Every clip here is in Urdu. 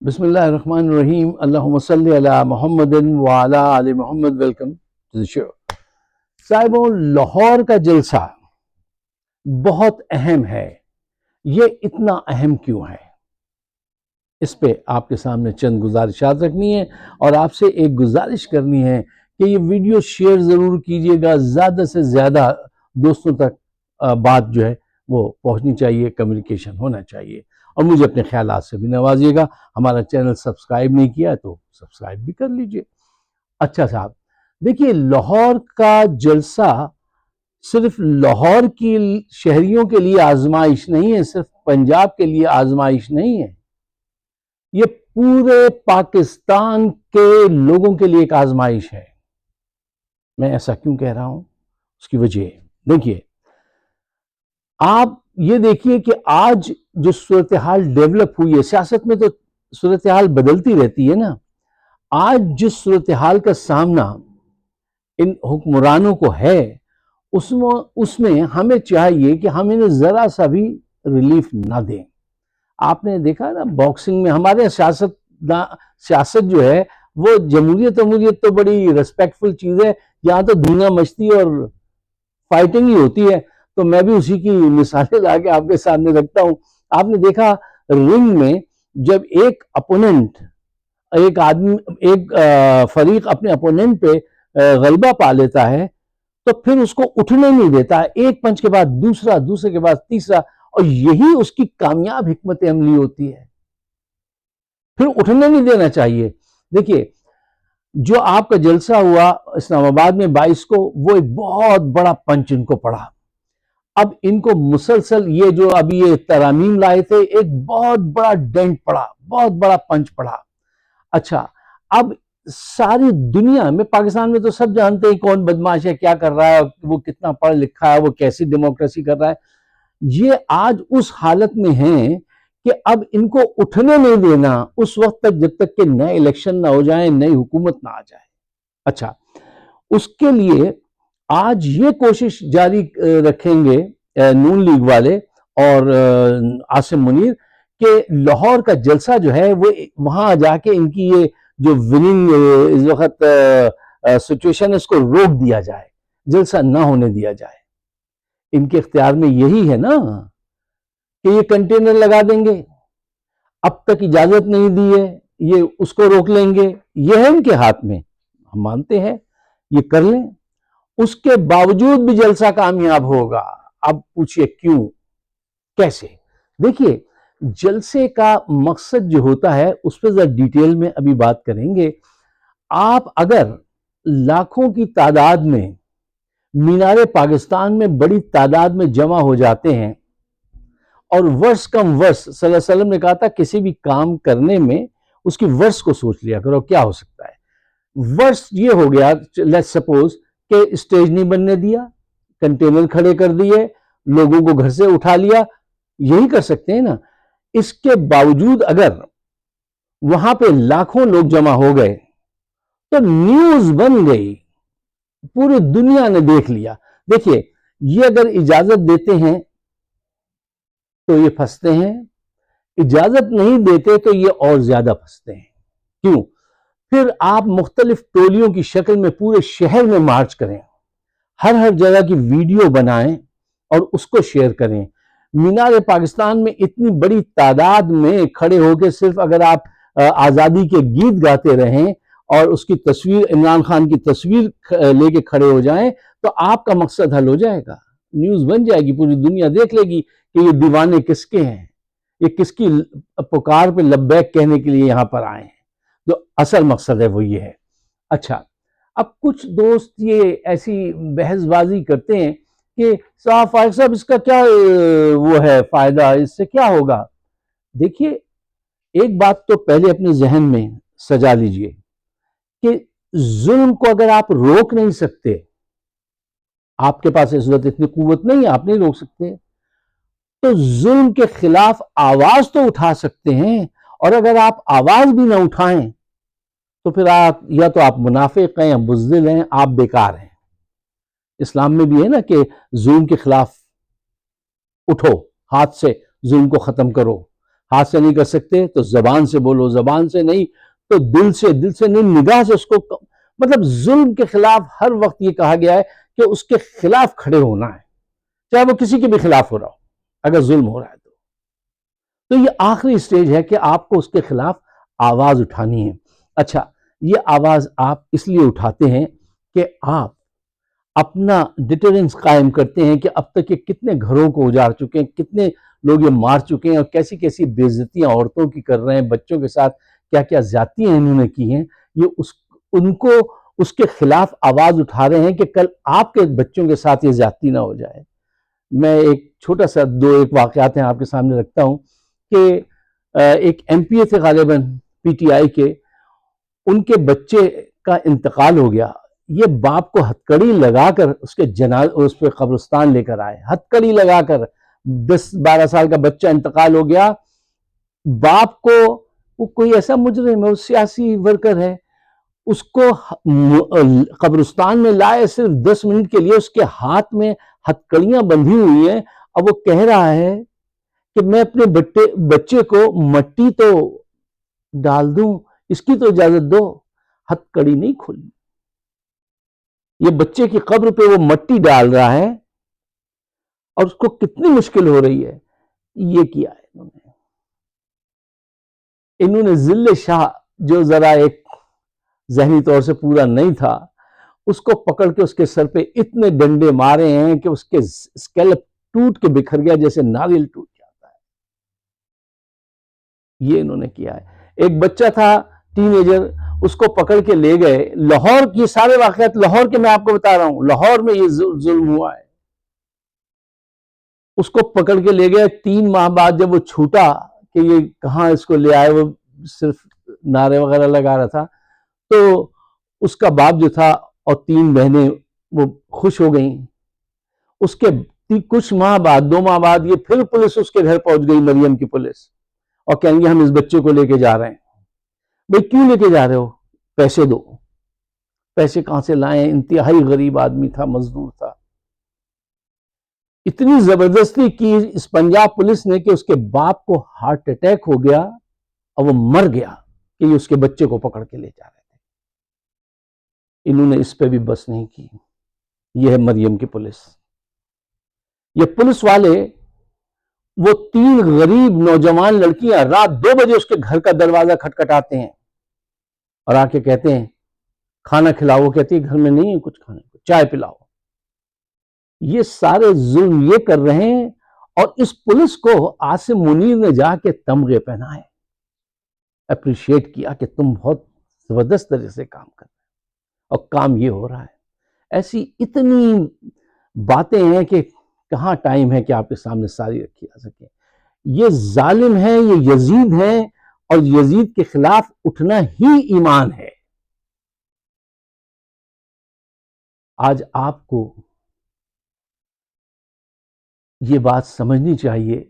بسم اللہ الرحمن الرحیم، اللہم صلی علی محمد وعلی آل محمد۔ ویلکم ٹو دی شو۔ صاحبوں، لاہور کا جلسہ بہت اہم ہے۔ یہ اتنا اہم کیوں ہے؟ اس پہ آپ کے سامنے چند گزارشات رکھنی ہے اور آپ سے ایک گزارش کرنی ہے کہ یہ ویڈیو شیئر ضرور کیجئے گا، زیادہ سے زیادہ دوستوں تک بات جو ہے وہ پہنچنی چاہیے، کمیونیکیشن ہونا چاہیے، اور مجھے اپنے خیالات سے بھی نوازیے گا۔ ہمارا چینل سبسکرائب نہیں کیا تو سبسکرائب بھی کر لیجئے۔ اچھا صاحب، دیکھیے، لاہور کا جلسہ صرف لاہور کی شہریوں کے لیے آزمائش نہیں ہے، صرف پنجاب کے لیے آزمائش نہیں ہے، یہ پورے پاکستان کے لوگوں کے لیے ایک آزمائش ہے۔ میں ایسا کیوں کہہ رہا ہوں؟ اس کی وجہ ہے، دیکھیے، آپ یہ دیکھیے کہ آج جو صورتحال ڈیولپ ہوئی ہے، سیاست میں تو صورتحال بدلتی رہتی ہے نا۔ آج جس صورتحال کا سامنا ان حکمرانوں کو ہے، اس میں ہمیں چاہیے کہ ہم انہیں ذرا سا بھی ریلیف نہ دیں۔ آپ نے دیکھا نا، باکسنگ میں ہمارے سیاست جو ہے وہ جمہوریت تو بڑی ریسپیکٹفل چیز ہے، یہاں تو دھینا مچتی اور فائٹنگ ہی ہوتی ہے۔ تو میں بھی اسی کی مثالیں لا کے آپ کے سامنے رکھتا ہوں۔ آپ نے دیکھا رنگ میں جب ایک اپوننٹ، ایک فریق اپنے اپوننٹ پہ غلبہ پا لیتا ہے تو پھر اس کو اٹھنے نہیں دیتا، ایک پنچ کے بعد دوسرا، دوسرے کے بعد تیسرا، اور یہی اس کی کامیاب حکمت عملی ہوتی ہے۔ پھر اٹھنے نہیں دینا چاہیے۔ دیکھیے، جو آپ کا جلسہ ہوا اسلام آباد میں 22 کو، وہ ایک بہت بڑا پنچ ان کو پڑا۔ اب ان کو مسلسل یہ جو ابھی یہ ترامیم لائے تھے، ایک بہت بڑا ڈینٹ پڑا، بہت بڑا پنچ پڑا۔ اچھا، اب ساری دنیا میں، پاکستان میں تو سب جانتے ہیں کون بدماش ہے، کیا کر رہا ہے، وہ کتنا پڑھ لکھا ہے، وہ کیسی ڈیموکریسی کر رہا ہے۔ یہ آج اس حالت میں ہیں کہ اب ان کو اٹھنے نہیں دینا اس وقت تک جب تک کہ نئے الیکشن نہ ہو جائیں، نئی حکومت نہ آ جائے۔ اچھا، اس کے لیے آج یہ کوشش جاری رکھیں گے نون لیگ والے اور عاصم منیر کہ لاہور کا جلسہ جو ہے وہ وہاں جا کے ان کی یہ جو وننگ اس وقت سچویشن ہے، اس کو روک دیا جائے، جلسہ نہ ہونے دیا جائے۔ ان کے اختیار میں یہی ہے نا کہ یہ کنٹینر لگا دیں گے، اب تک اجازت نہیں دی ہے، یہ اس کو روک لیں گے، یہ ہے ان کے ہاتھ میں، ہم مانتے ہیں، یہ کر لیں۔ اس کے باوجود بھی جلسہ کامیاب ہوگا۔ اب پوچھئے کیوں، کیسے؟ دیکھیے، جلسے کا مقصد جو ہوتا ہے اس پہ ذرا ڈیٹیل میں ابھی بات کریں گے۔ آپ اگر لاکھوں کی تعداد میں مینار پاکستان میں بڑی تعداد میں جمع ہو جاتے ہیں، اور ورس کم ورس، صلی اللہ علیہ وسلم نے کہا تھا کسی بھی کام کرنے میں اس کی ورس کو سوچ لیا کرو، کیا ہو سکتا ہے۔ ورس یہ ہو گیا، لیٹس سپوز کہ اسٹیج نہیں بننے دیا، کنٹینر کھڑے کر دیے، لوگوں کو گھر سے اٹھا لیا، یہی کر سکتے ہیں نا۔ اس کے باوجود اگر وہاں پہ لاکھوں لوگ جمع ہو گئے تو نیوز بن گئی، پوری دنیا نے دیکھ لیا۔ دیکھیے، یہ اگر اجازت دیتے ہیں تو یہ پھنستے ہیں، اجازت نہیں دیتے تو یہ اور زیادہ پھنستے ہیں۔ کیوں؟ پھر آپ مختلف ٹولیوں کی شکل میں پورے شہر میں مارچ کریں، ہر جگہ کی ویڈیو بنائیں اور اس کو شیئر کریں۔ مینار پاکستان میں اتنی بڑی تعداد میں کھڑے ہو کے صرف اگر آپ آزادی کے گیت گاتے رہیں اور اس کی تصویر، عمران خان کی تصویر لے کے کھڑے ہو جائیں تو آپ کا مقصد حل ہو جائے گا، نیوز بن جائے گی، پوری دنیا دیکھ لے گی کہ یہ دیوانے کس کے ہیں، یہ کس کی پکار پہ لبیک کہنے کے لیے یہاں پر آئے ہیں۔ جو اصل مقصد ہے وہ یہ ہے۔ اچھا، اب کچھ دوست یہ ایسی بحث بازی کرتے ہیں کہ فائق صاحب اس کا کیا وہ ہے فائدہ، اس سے کیا ہوگا؟ دیکھیے، ایک بات تو پہلے اپنے ذہن میں سجا لیجئے کہ ظلم کو اگر آپ روک نہیں سکتے، آپ کے پاس اس وقت اتنی قوت نہیں ہے، آپ نہیں روک سکتے، تو ظلم کے خلاف آواز تو اٹھا سکتے ہیں، اور اگر آپ آواز بھی نہ اٹھائیں تو پھر یا تو آپ منافق ہیں یا بزدل ہیں، آپ بیکار ہیں۔ اسلام میں بھی ہے نا کہ ظلم کے خلاف اٹھو، ہاتھ سے ظلم کو ختم کرو، ہاتھ سے نہیں کر سکتے تو زبان سے بولو، زبان سے نہیں تو دل سے، دل سے نہیں نگاہ سے اس کو، مطلب ظلم کے خلاف ہر وقت یہ کہا گیا ہے کہ اس کے خلاف کھڑے ہونا ہے، چاہے وہ کسی کے بھی خلاف ہو رہا ہو، اگر ظلم ہو رہا ہے تو یہ آخری سٹیج ہے کہ آپ کو اس کے خلاف آواز اٹھانی ہے۔ اچھا، یہ آواز آپ اس لیے اٹھاتے ہیں کہ آپ اپنا ڈیٹرنس قائم کرتے ہیں کہ اب تک یہ کتنے گھروں کو اجاڑ چکے ہیں، کتنے لوگ یہ مار چکے ہیں، اور کیسی کیسی بے عزتیاں عورتوں کی کر رہے ہیں، بچوں کے ساتھ کیا کیا زیادتیاں انہوں نے کی ہیں، یہ ان کو اس کے خلاف آواز اٹھا رہے ہیں کہ کل آپ کے بچوں کے ساتھ یہ زیادتی نہ ہو جائے۔ میں ایک چھوٹا سا ایک واقعات ہیں آپ کے سامنے رکھتا ہوں کہ ایک ایم پی اے تھے غالباً پی ٹی آئی کے، ان کے بچے کا انتقال ہو گیا، یہ باپ کو ہتکڑی لگا کر اس کے اس پہ قبرستان لے کر آئے، ہتکڑی لگا کر، 10-12 سال کا بچہ انتقال ہو گیا، باپ کو، وہ کوئی ایسا مجرم ہے، وہ سیاسی ورکر ہے، اس کو قبرستان میں لائے صرف 10 منٹ کے لیے، اس کے ہاتھ میں ہتکڑیاں بندھی ہوئی ہیں، اب وہ کہہ رہا ہے کہ میں اپنے بچے کو مٹی تو ڈال دوں، اس کی تو اجازت دو، ہتکڑی نہیں کھولی۔ یہ بچے کی قبر پہ وہ مٹی ڈال رہا ہے اور اس کو کتنی مشکل ہو رہی ہے، یہ کیا ہے انہوں نے ذل شاہ جو ذرا ایک ذہنی طور سے پورا نہیں تھا، اس کو پکڑ کے اس کے سر پہ اتنے ڈنڈے مارے ہیں کہ اس کے اسکیلپ ٹوٹ کے بکھر گیا جیسے ناریل ٹوٹ جاتا ہے۔ یہ انہوں نے کیا ہے۔ ایک بچہ تھا ٹین ایجر، اس کو پکڑ کے لے گئے لاہور کی، سارے واقعات لاہور کے میں آپ کو بتا رہا ہوں، لاہور میں یہ ظلم ہوا ہے۔ اس کو پکڑ کے لے گئے، 3 ماہ بعد جب وہ چھوٹا کہ یہ کہاں اس کو لے آئے، وہ صرف نعرے وغیرہ لگا رہا تھا، تو اس کا باپ جو تھا اور 3 بہنیں وہ خوش ہو گئیں۔ اس کے کچھ ماہ بعد، 2 ماہ بعد، یہ پھر پولیس اس کے گھر پہنچ گئی، مریم کی پولیس، اور کہیں گے ہم اس بچے کو لے کے جا رہے ہیں۔ بھئی کیوں لے کے جا رہے ہو؟ پیسے دو۔ پیسے کہاں سے لائیں؟ انتہائی غریب آدمی تھا، مزدور تھا۔ اتنی زبردستی کی اس پنجاب پولیس نے کہ اس کے باپ کو ہارٹ اٹیک ہو گیا اور وہ مر گیا کہ یہ اس کے بچے کو پکڑ کے لے جا رہے تھے۔ انہوں نے اس پہ بھی بس نہیں کی۔ یہ ہے مریم کی پولیس۔ یہ پولیس والے، وہ 3 غریب نوجوان لڑکیاں رات 2 بجے اس کے گھر کا دروازہ کھٹکھٹاتے ہیں اور آ کے کہتے ہیں کھانا کھلاؤ، وہ کہتی ہے گھر میں نہیں ہے کچھ کھانے کو، چائے پلاؤ۔ یہ سارے ظلم یہ کر رہے ہیں، اور اس پولیس کو عاصم منیر نے جا کے تمغے پہنائے، اپریشیٹ کیا کہ تم بہت زبردست طرح سے کام کر رہے ہو، اور کام یہ ہو رہا ہے۔ ایسی اتنی باتیں ہیں کہ کہاں ٹائم ہے کہ آپ کے سامنے ساری رکھی جا سکے۔ یہ ظالم ہیں، یہ یزید ہیں، اور یزید کے خلاف اٹھنا ہی ایمان ہے۔ آج آپ کو یہ بات سمجھنی چاہیے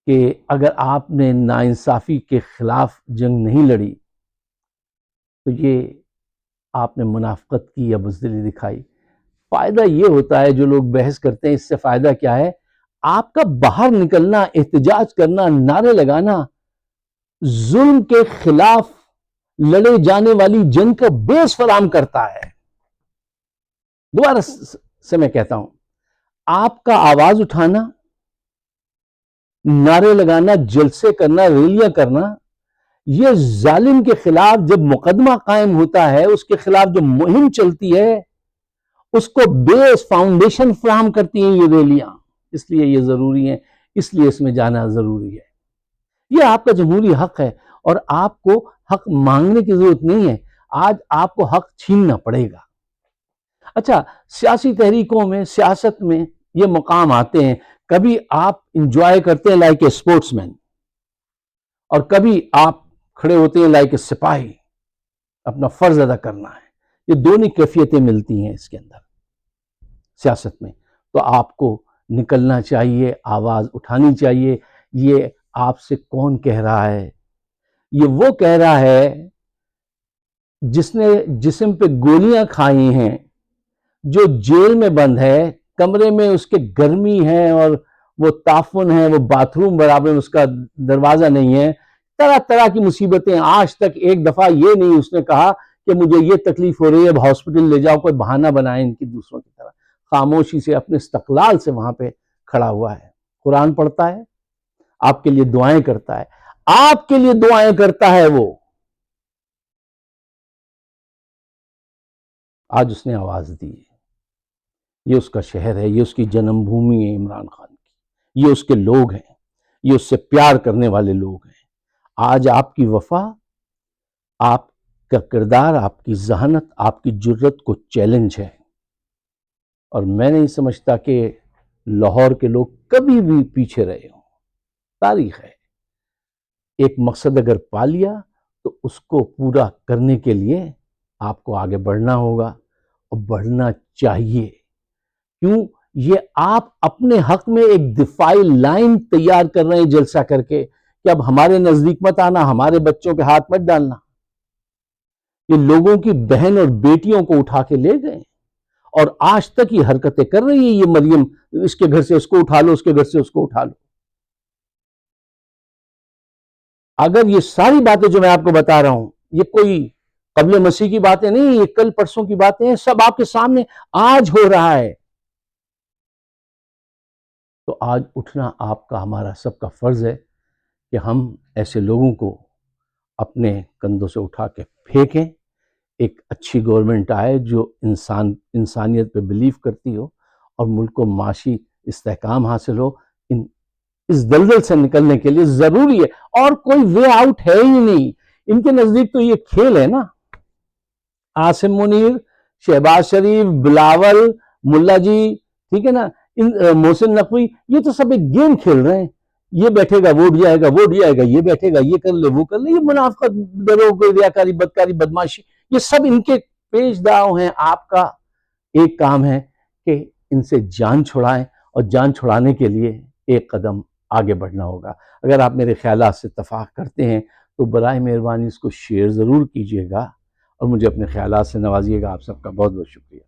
کہ اگر آپ نے ناانصافی کے خلاف جنگ نہیں لڑی تو یہ آپ نے منافقت کی یا بزدلی دکھائی۔ فائدہ یہ ہوتا ہے، جو لوگ بحث کرتے ہیں اس سے فائدہ کیا ہے؟ آپ کا باہر نکلنا، احتجاج کرنا، نعرے لگانا، ظلم کے خلاف لڑے جانے والی جنگ کا بیس فراہم کرتا ہے۔ دوبارہ سے میں کہتا ہوں، آپ کا آواز اٹھانا، نعرے لگانا، جلسے کرنا، ریلیاں کرنا، یہ ظالم کے خلاف جب مقدمہ قائم ہوتا ہے، اس کے خلاف جو مہم چلتی ہے، اس کو بیس فاؤنڈیشن فراہم کرتی ہیں یہ ریلیاں۔ اس لیے یہ ضروری ہیں، اس لیے اس میں جانا ضروری ہے۔ یہ آپ کا جمہوری حق ہے، اور آپ کو حق مانگنے کی ضرورت نہیں ہے، آج آپ کو حق چھیننا پڑے گا۔ اچھا، سیاسی تحریکوں میں، سیاست میں یہ مقام آتے ہیں، کبھی آپ انجوائے کرتے ہیں لائک اے اسپورٹس مین، اور کبھی آپ کھڑے ہوتے ہیں لائک اے سپاہی، اپنا فرض ادا کرنا ہے۔ یہ دونوں کیفیتیں ملتی ہیں اس کے اندر سیاست میں۔ تو آپ کو نکلنا چاہیے، آواز اٹھانی چاہیے۔ یہ آپ سے کون کہہ رہا ہے؟ یہ وہ کہہ رہا ہے جس نے جسم پہ گولیاں کھائی ہیں، جو جیل میں بند ہے، کمرے میں اس کے گرمی ہے اور وہ تعفن ہے، وہ باتھ روم برابر میں اس کا دروازہ نہیں ہے، طرح طرح کی مصیبتیں. آج تک ایک دفعہ یہ نہیں اس نے کہا کہ مجھے یہ تکلیف ہو رہی ہے، اب ہاسپٹل لے جاؤ، کوئی بہانہ بنائے ان کی دوسروں کی طرح. خاموشی سے اپنے استقلال سے وہاں پہ کھڑا ہوا ہے. قرآن پڑھتا ہے، آپ کے لیے دعائیں کرتا ہے، آپ کے لیے دعائیں کرتا ہے. وہ آج اس نے آواز دی ہے. یہ اس کا شہر ہے، یہ اس کی جنم بھومی ہے عمران خان کی، یہ اس کے لوگ ہیں، یہ اس سے پیار کرنے والے لوگ ہیں. آج آپ کی وفا، آپ کا کردار، آپ کی ذہانت، آپ کی جرت کو چیلنج ہے. اور میں نہیں سمجھتا کہ لاہور کے لوگ کبھی بھی پیچھے رہے ہوں. تاریخ ہے. ایک مقصد اگر پا لیا تو اس کو پورا کرنے کے لیے آپ کو آگے بڑھنا ہوگا، اور بڑھنا چاہیے. کیوں؟ یہ آپ اپنے حق میں ایک دفاعی لائن تیار کر رہے ہیں جلسہ کر کے کہ اب ہمارے نزدیک مت آنا، ہمارے بچوں کے ہاتھ مت ڈالنا. یہ لوگوں کی بہن اور بیٹیوں کو اٹھا کے لے گئے، اور آج تک یہ حرکتیں کر رہی ہے. یہ مریم، اس کے گھر سے اس کو اٹھا لو، اس کے گھر سے اس کو اٹھا لو. اگر یہ ساری باتیں جو میں آپ کو بتا رہا ہوں یہ کوئی قبل مسیح کی باتیں نہیں، یہ کل پرسوں کی باتیں ہیں، سب آپ کے سامنے آج ہو رہا ہے. تو آج اٹھنا آپ کا، ہمارا سب کا فرض ہے کہ ہم ایسے لوگوں کو اپنے کندھوں سے اٹھا کے پھینکیں. ایک اچھی گورنمنٹ آئے جو انسانیت پہ بلیو کرتی ہو، اور ملک کو معاشی استحکام حاصل ہو. اس دلدل سے نکلنے کے لیے ضروری ہے، اور کوئی وے آؤٹ ہے ہی نہیں. ان کے نزدیک تو یہ کھیل ہے نا. عاصم منیر، شہباز شریف، بلاول، ملا جی، ٹھیک ہے نا، محسن نقوی، یہ تو سب ایک گیم کھیل رہے ہیں. یہ بیٹھے گا ووٹ جائے گا، ووٹ جائے گا، یہ بیٹھے گا، یہ کر لے وہ کر لے. یہ منافقت، دروغ، ریاکاری، بدکاری، بدماشی، یہ سب ان کے پیش داؤ ہیں. آپ کا ایک کام ہے کہ ان سے جان چھڑائیں، اور جان چھڑانے کے لیے ایک قدم آگے بڑھنا ہوگا. اگر آپ میرے خیالات سے اتفاق کرتے ہیں تو برائے مہربانی اس کو شیئر ضرور کیجیے گا، اور مجھے اپنے خیالات سے نوازیے گا. آپ سب کا بہت بہت شکریہ.